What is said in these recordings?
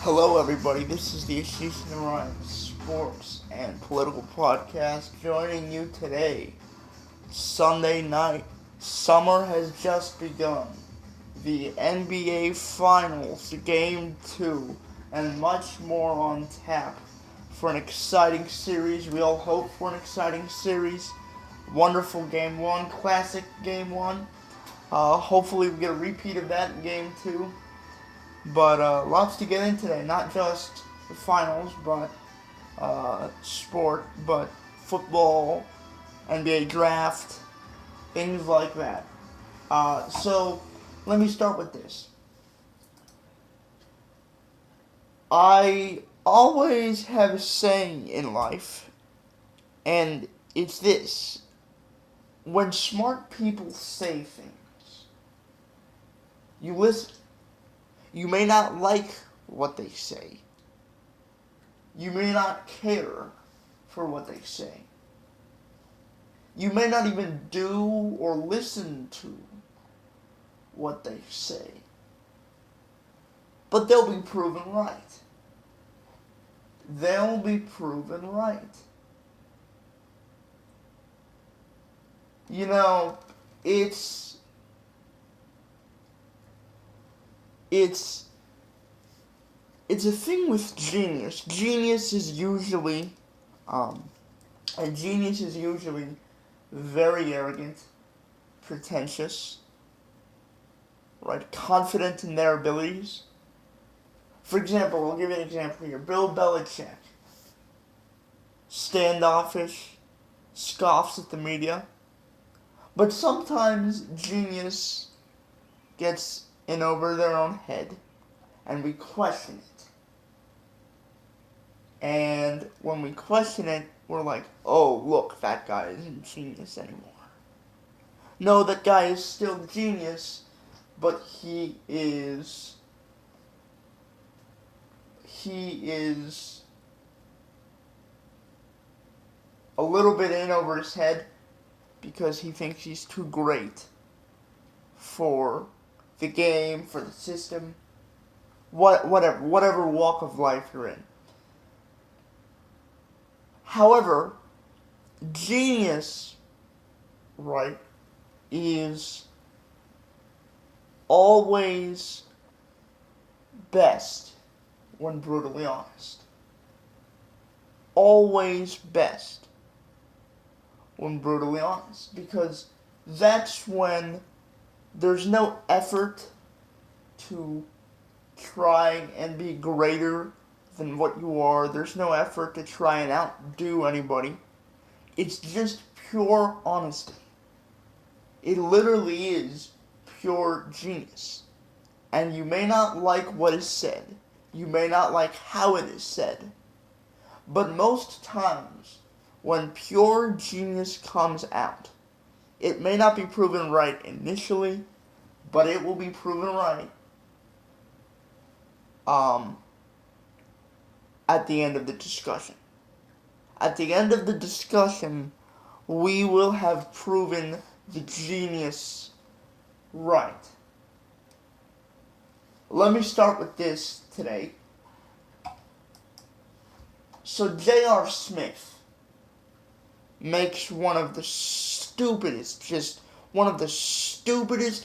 Hello, everybody. This is the Ashish and Ryan Sports and Political Podcast. Joining you today, Sunday night. Summer has just begun. The NBA Finals, Game 2, and much more on tap for an exciting series. We all hope for an exciting series. Wonderful Game 1, classic Game 1. Hopefully, we get a repeat of that in Game 2. But lots to get in today. Not just the finals, but sport, but football, NBA draft, things like that. So let me start with this. I always have a saying in life, and it's this. When smart people say things, you listen. You may not like what they say. You may not care for what they say. You may not even do or listen to what they say. But they'll be proven right. They'll be proven right. You know, it's a thing with genius. Genius is usually very arrogant, pretentious, right? Confident in their abilities. For example, I'll give you an example here. Bill Belichick, standoffish, scoffs at the media, but sometimes genius gets in over their own head, and we question it. And when we question it, we're like, oh, look, that guy isn't genius anymore. No, that guy is still genius, but he is a little bit in over his head because he thinks he's too great for the game, for the system, whatever walk of life you're in. However, genius, right, is always best when brutally honest. Always best when brutally honest. Because that's when there's no effort to try and be greater than what you are. There's no effort to try and outdo anybody. It's just pure honesty. It literally is pure genius. And you may not like what is said. You may not like how it is said. But most times, when pure genius comes out, it may not be proven right initially, but it will be proven right at the end of the discussion. At the end of the discussion, we will have proven the genius right. Let me start with this today. So J.R. Smith makes one of the stupidest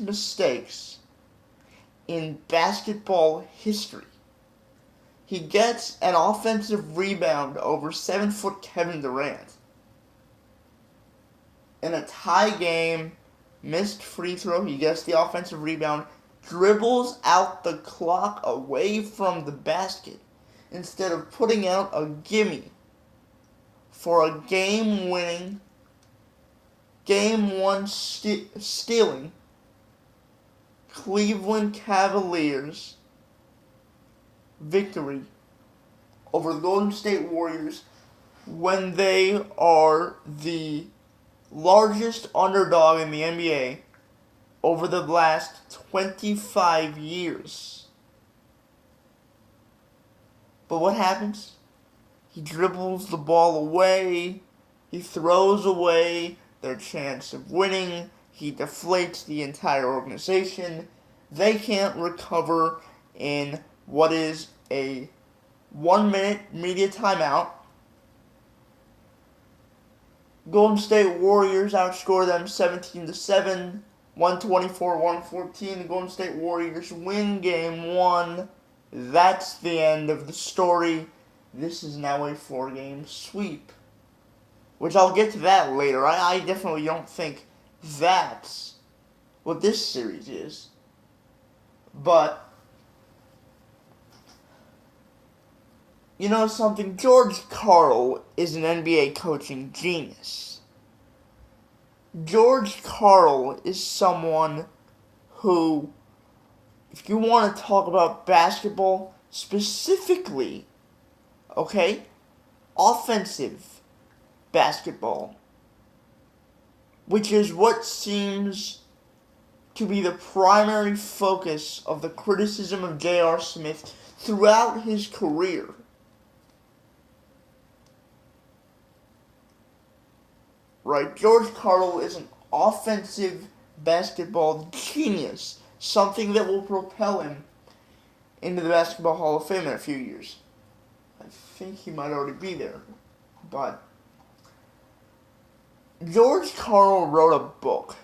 mistakes in basketball history. He gets an offensive rebound over 7-foot Kevin Durant. In a tie game, missed free throw, he gets the offensive rebound, dribbles out the clock away from the basket instead of putting out a gimme for a game-winning, Game 1 stealing Cleveland Cavaliers victory over the Golden State Warriors when they are the largest underdog in the NBA over the last 25 years. But what happens? He dribbles the ball away, he throws away their chance of winning, he deflates the entire organization. They can't recover in what is a 1-minute media timeout. Golden State Warriors outscore them 17-7, 124-114. The Golden State Warriors win game 1. That's the end of the story. This is now a 4-game sweep. Which I'll get to that later. I definitely don't think that's what this series is. But, you know something? George Karl is an NBA coaching genius. George Karl is someone who, if you want to talk about basketball specifically, okay, offensive basketball, which is what seems to be the primary focus of the criticism of J.R. Smith throughout his career. Right? George Karl is an offensive basketball genius, something that will propel him into the Basketball Hall of Fame in a few years. I think he might already be there, but George Karl wrote a book.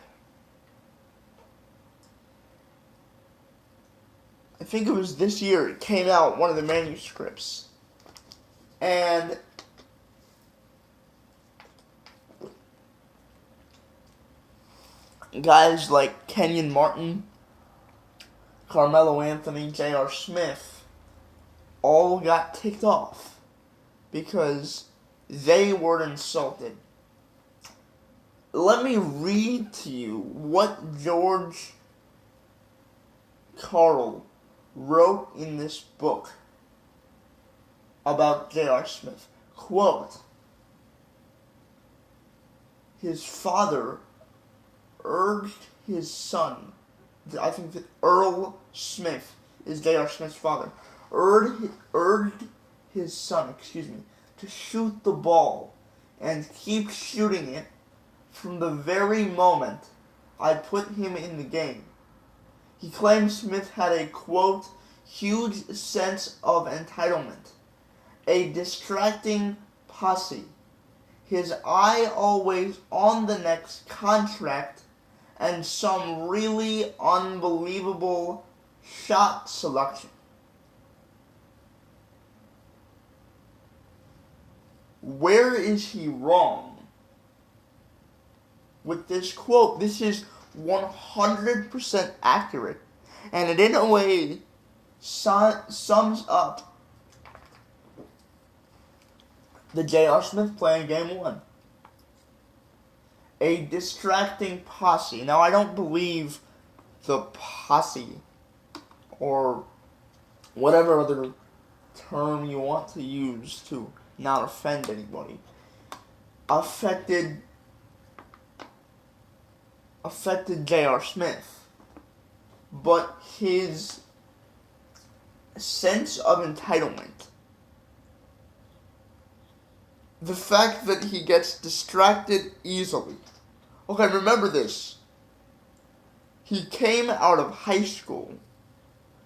I think it was this year. It came out, one of the manuscripts. And guys like Kenyon Martin, Carmelo Anthony, J.R. Smith all got ticked off because they were insulted. Let me read to you what George Karl wrote in this book about J.R. Smith. Quote, his father urged his son, I think that Earl Smith is J.R. Smith's father, urged his son, to shoot the ball and keep shooting it from the very moment I put him in the game. He claimed Smith had a, quote, huge sense of entitlement, a distracting posse, his eye always on the next contract, and some really unbelievable shot selection. Where is he wrong with this quote? This is 100% accurate, and it in a way sums up the J.R. Smith play in Game 1. A distracting posse. Now, I don't believe the posse, or whatever other term you want to use to not offend anybody, affected J.R. Smith. But his sense of entitlement, the fact that he gets distracted easily. Okay, remember this. He came out of high school.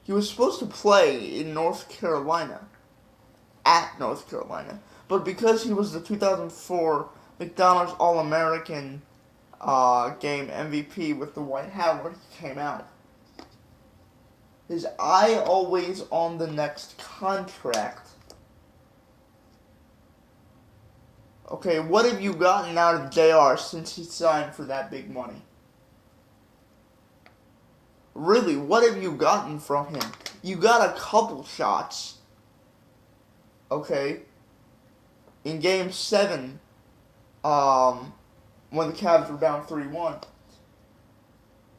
He was supposed to play in North Carolina, at North Carolina. But because he was the 2004 McDonald's All-American game MVP with the White Hat, he came out. His eye always on the next contract. Okay, what have you gotten out of JR since he signed for that big money? Really, what have you gotten from him? You got a couple shots. Okay. In Game 7, when the Cavs were down 3-1.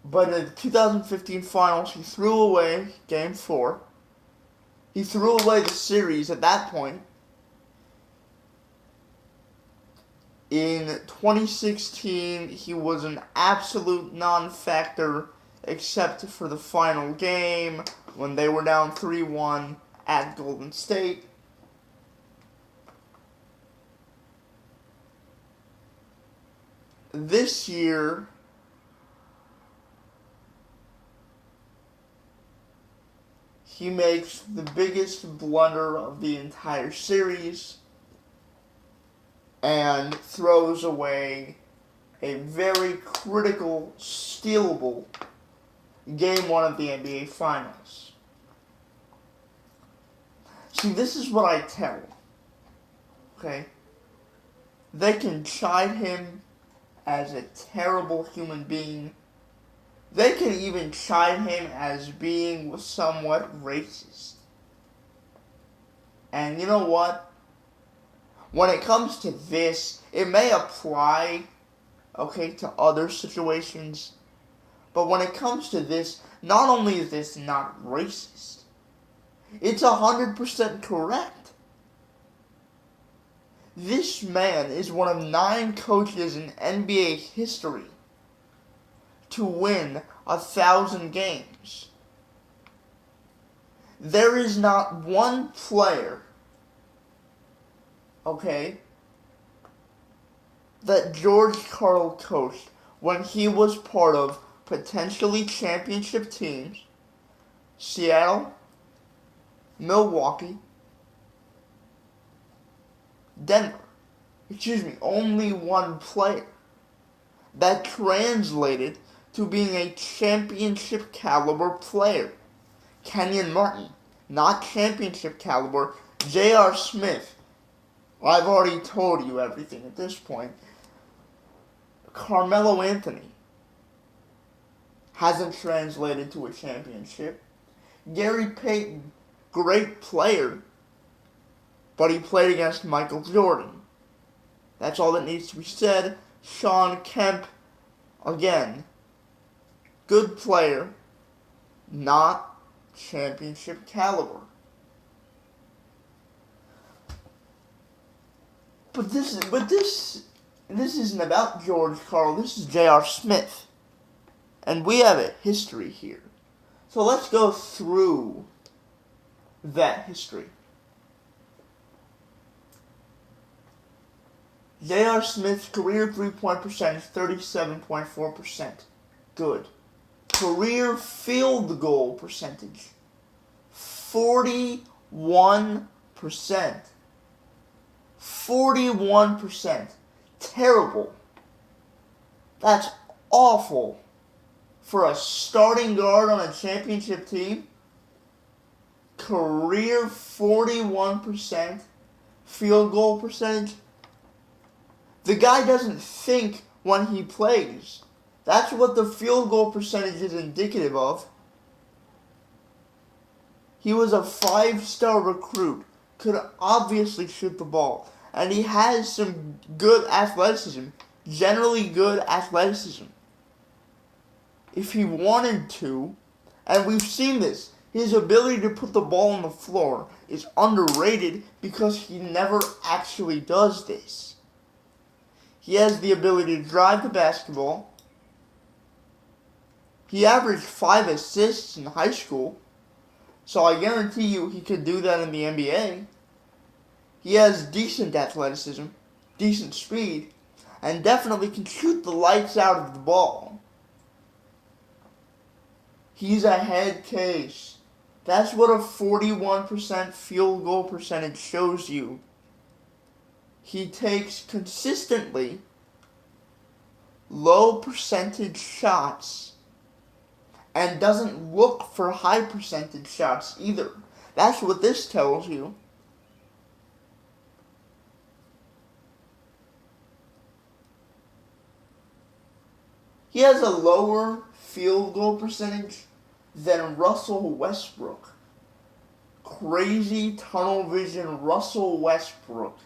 But in the 2015 finals, he threw away Game 4. He threw away the series at that point. In 2016, he was an absolute non-factor except for the final game when they were down 3-1 at Golden State. This year, he makes the biggest blunder of the entire series and throws away a very critical, stealable Game 1 of the NBA Finals. See, this is what I tell. Okay? They can chide him as a terrible human being. They can even chide him as being somewhat racist. And you know what? When it comes to this, it may apply, okay, to other situations. But when it comes to this, not only is this not racist, it's 100% correct. This man is one of 9 coaches in NBA history to win 1,000 games. There is not one player, okay, that George Karl coached when he was part of potentially championship teams, Seattle, Milwaukee, Denver. Only one player that translated to being a championship caliber player. Kenyon Martin, not championship caliber. J.R. Smith, I've already told you everything at this point. Carmelo Anthony hasn't translated to a championship. Gary Payton, great player, but he played against Michael Jordan. That's all that needs to be said. Shawn Kemp, again, good player, not championship caliber. But this isn't about George Karl. This is J.R. Smith. And we have a history here. So let's go through that history. J.R. Smith's career three-point percentage, 37.4%. Good. Career field goal percentage, 41%. 41%. Terrible. That's awful. For a starting guard on a championship team, career 41% field goal percentage. The guy doesn't think when he plays. That's what the field goal percentage is indicative of. He was a 5-star recruit, could obviously shoot the ball, and he has some good athleticism, generally good athleticism. If he wanted to, and we've seen this, his ability to put the ball on the floor is underrated because he never actually does this. He has the ability to drive the basketball. He averaged 5 assists in high school, so I guarantee you he could do that in the NBA. He has decent athleticism, decent speed, and definitely can shoot the lights out of the ball. He's a head case. That's what a 41% field goal percentage shows you. He takes consistently low percentage shots and doesn't look for high percentage shots either. That's what this tells you. He has a lower field goal percentage than Russell Westbrook. Crazy tunnel vision Russell Westbrook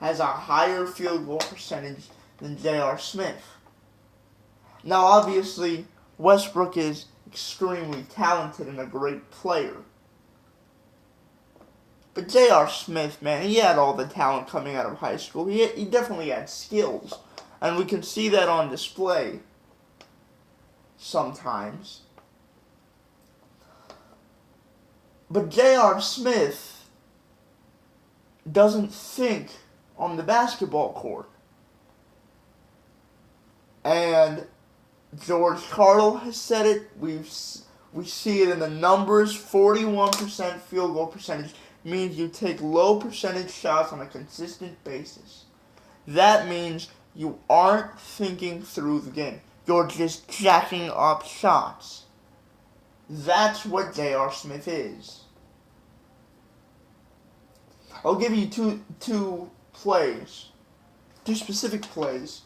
has a higher field goal percentage than J.R. Smith. Now obviously Westbrook is extremely talented and a great player. But J.R. Smith, man, he had all the talent coming out of high school. He definitely had skills. And we can see that on display sometimes. But J.R. Smith doesn't think on the basketball court. And George Karl has said it. We see it in the numbers. 41% field goal percentage means you take low percentage shots on a consistent basis. That means you aren't thinking through the game. You're just jacking up shots. That's what J.R. Smith is. I'll give you two specific plays.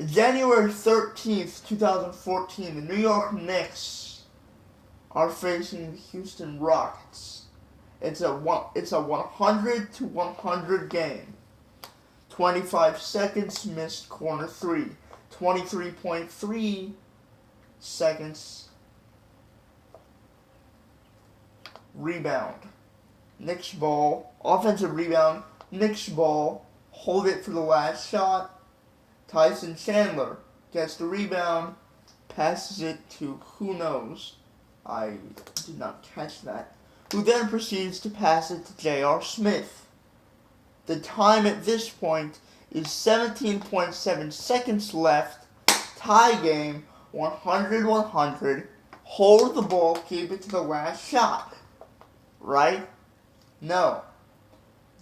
January 13th, 2014, the New York Knicks are facing the Houston Rockets. It's a 100-100 game. 25 seconds missed corner 3. 23.3 seconds rebound. Knicks ball. Offensive rebound. Knicks ball. Hold it for the last shot. Tyson Chandler gets the rebound. Passes it to who knows. I did not catch that. Who then proceeds to pass it to J.R. Smith. The time at this point is 17.7 seconds left. Tie game, 100-100. Hold the ball, keep it to the last shot. Right? No.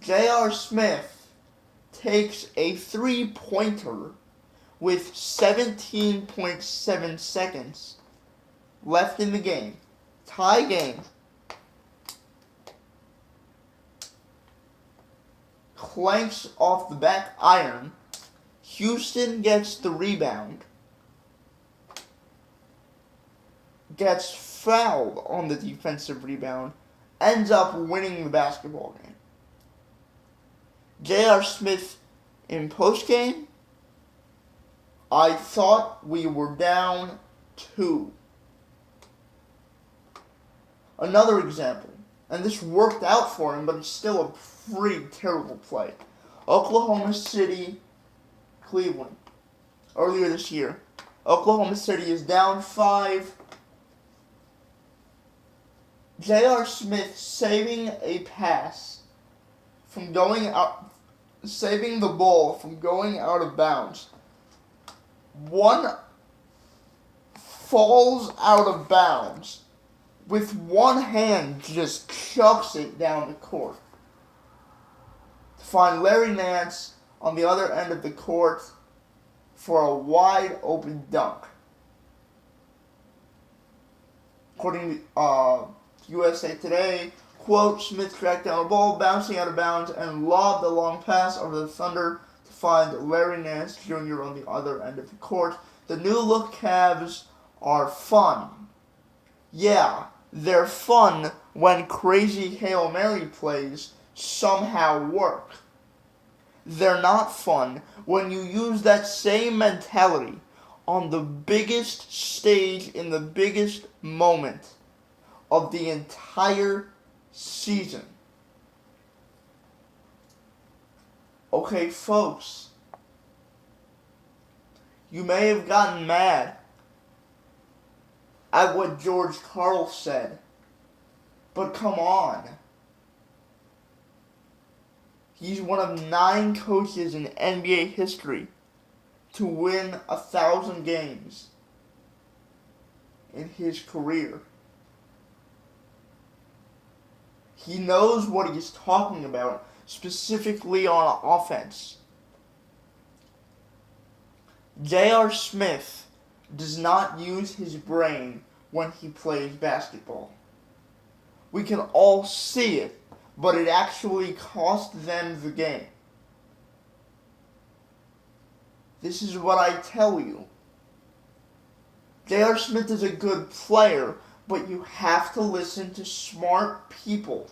J.R. Smith takes a three-pointer with 17.7 seconds left in the game. Tie game. Clanks off the back iron. Houston gets the rebound. Gets fouled on the defensive rebound. Ends up winning the basketball game. J.R. Smith in postgame. I thought we were down 2. Another example, and this worked out for him, but it's still a pretty terrible play. Oklahoma City, Cleveland, earlier this year. Oklahoma City is down 5. J.R. Smith saving a pass from going out, saving the ball from going out of bounds. One falls out of bounds. With one hand, just chucks it down the court. To find Larry Nance on the other end of the court for a wide open dunk. According to USA Today, quote, Smith tracked down a ball, bouncing out of bounds, and lobbed a long pass over the Thunder to find Larry Nance Jr. on the other end of the court. The new look Cavs are fun. Yeah, they're fun when crazy Hail Mary plays somehow work. They're not fun when you use that same mentality on the biggest stage in the biggest moment of the entire season. Okay, folks, you may have gotten mad at what George Karl said, but come on. He's one of 9 coaches in NBA history to win 1,000 games in his career. He knows what he's talking about, specifically on offense. J.R. Smith does not use his brain when he plays basketball. We can all see it, but it actually cost them the game. This is what I tell you. J.R. Smith is a good player, but you have to listen to smart people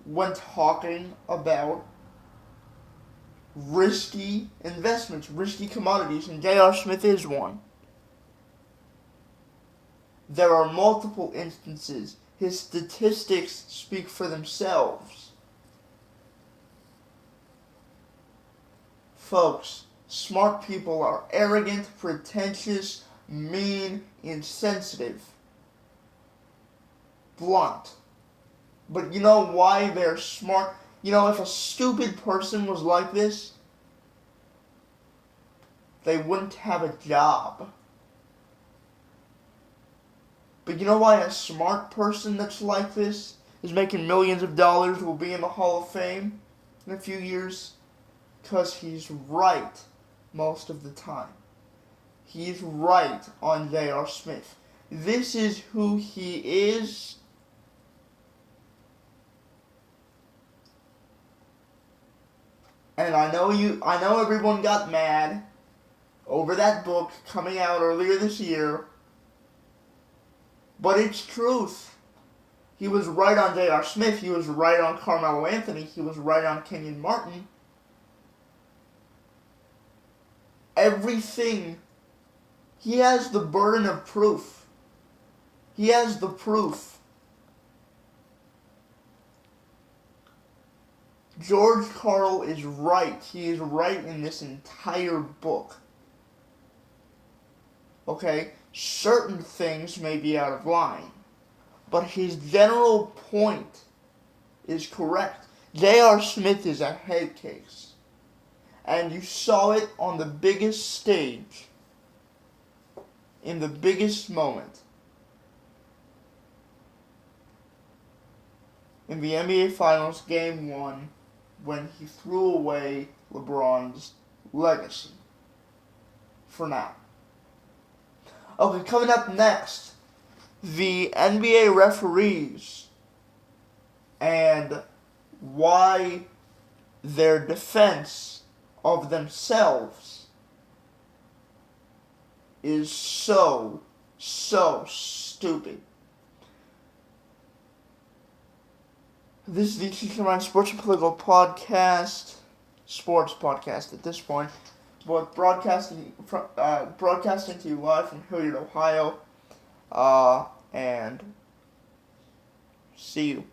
when talking about risky investments, risky commodities, and J.R. Smith is one. There are multiple instances. His statistics speak for themselves. Folks, smart people are arrogant, pretentious, mean, insensitive, blunt. But you know why they're smart? You know, if a stupid person was like this, they wouldn't have a job. But you know why a smart person that's like this is making millions of dollars will be in the Hall of Fame in a few years? Because he's right most of the time. He's right on J.R. Smith. This is who he is. And I know everyone got mad over that book coming out earlier this year. But it's truth. He was right on J.R. Smith. He was right on Carmelo Anthony. He was right on Kenyon Martin. Everything. He has the burden of proof. He has the proof. George Karl is right. He is right in this entire book. Okay? Certain things may be out of line, but his general point is correct. J.R. Smith is a head case, and you saw it on the biggest stage, in the biggest moment, in the NBA Finals Game 1, when he threw away LeBron's legacy. For now. Okay, coming up next, the NBA referees and why their defense of themselves is so stupid. This is the Ashish Sports and Political Podcast, sports podcast at this point, but broadcasting to you live from Hilliard, Ohio, and see you.